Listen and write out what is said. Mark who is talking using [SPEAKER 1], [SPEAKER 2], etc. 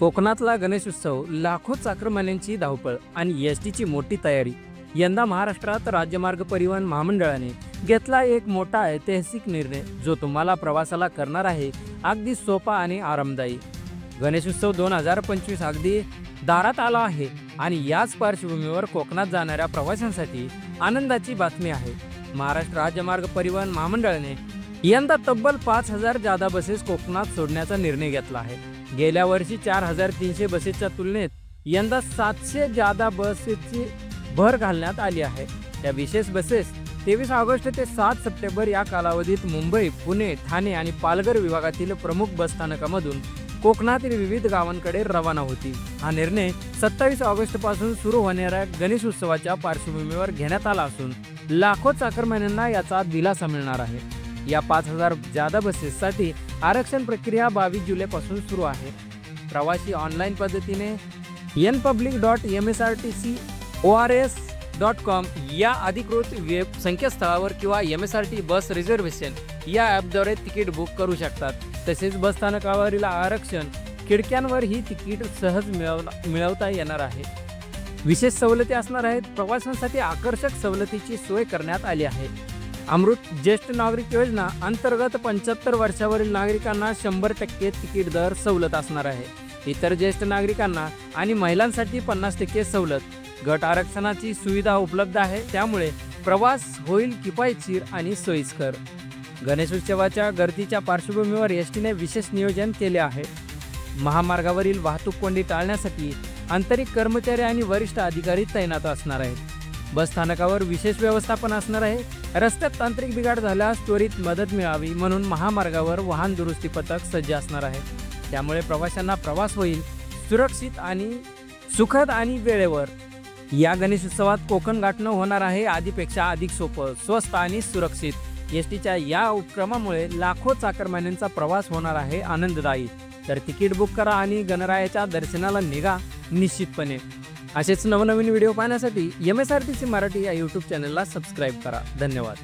[SPEAKER 1] कोकणातला गणेशोत्सव, लाखो चाकरमान्यांची धावपळ आणि एसटीची मोठी तयारी. यंदा महाराष्ट्रात राज्यमार्ग परिवहन महामंडळाने घेतला एक मोठा ऐतिहासिक निर्णय, जो तुम्हाला प्रवासाला करणार आहे अगदी सोपा आणि आरामदायी. गणेशोत्सव 2025 अगदी दारात आला आहे आणि याच पार्श्वभूमीवर कोकणात जाणाऱ्या प्रवाशांसाठी आनंदाची बातमी आहे. महाराष्ट्र राज्यमार्ग परिवहन महामंडळाने यंदा तब्बल 5,000 जादा बसेस कोकणात सोडण्याचा निर्णय घेतला आहे. गेल्या वर्षी 4,300 बसेसच्या तुलनेत यंदा 700 जादा बसेसची भर घालण्यात आली आहे. या विशेष बसेस 23 ऑगस्ट ते 7 सप्टेंबर या कालावधीत मुंबई, पुणे, ठाणे आणि पालघर विभागातील प्रमुख बसस्थानकामधून कोकणातील विविध गावांकडे रवाना होतील. हा निर्णय 27 ऑगस्ट पासून सुरू होणाऱ्या गणेशोत्सवाच्या पार्श्वभूमीवर घेण्यात आला असून लाखो चाकरमान्यांना याचा दिलासा मिळणार आहे. या 5,000 जादा बसेससाठी आरक्षण प्रक्रिया 22 जुलैपासून सुरू आहे. प्रवासी ऑनलाईन पद्धतीने npublic.msrtcors.com या अधिकृत वेब संकेतस्थळावर किंवा MSRT बस रिझर्वेशन या ॲपद्वारे तिकीट बुक करू शकतात. तसेच बसस्थानकावरील आरक्षण खिडक्यांवर ही तिकीट सहज मिळवता येणार आहे. विशेष सवलती असणार आहेत. प्रवाशांसाठी आकर्षक सवलतीची सोय करण्यात आली आहे. अमृत ज्येष्ठ नागरिक योजना अंतर्गत 75 वर्षावरील नागरिकांना 100% तिकीट दर सवलत असणार आहे. इतर ज्येष्ठ नागरिकांना आणि महिलांसाठी 50% सवलत. गट आरक्षणाची सुविधा उपलब्ध आहे, त्यामुळे प्रवास होईल किफायतशीर आणि सोयीस्कर. गणेशोत्सवाच्या गर्दीच्या पार्श्वभूमीवर एसटीने विशेष नियोजन केले आहे. महामार्गावरील वाहतूक कोंडी टाळण्यासाठी आंतरिक कर्मचारी आणि वरिष्ठ अधिकारी तैनात असणार आहेत. बसस्थानकावर विशेष व्यवस्थापन असणार आहे. रस्त्यात तांत्रिक बिघाड झाल्यास त्वरित मदत मिळावी म्हणून महामार्गावर वाहन दुरुस्ती पथक सज्ज असणार आहे. त्यामुळे प्रवाशांना प्रवास होईल सुरक्षित आणि सुखद आणि वेळेवर. या गणेशोत्सवात कोकण गाठणं होणार आहे आधीपेक्षा अधिक सोपं, स्वस्त आणि सुरक्षित. एसटीच्या या उपक्रमामुळे लाखो चाकरमान्यांचा प्रवास होणार आहे आनंददायी. तर तिकीट बुक करा आणि गणरायाच्या दर्शनाला निघा निश्चितपणे. असेच नवनवीन व्हिडिओ पाहण्यासाठी MSRTC मराठी या यूट्यूब चॅनलला सबस्क्राईब करा. धन्यवाद.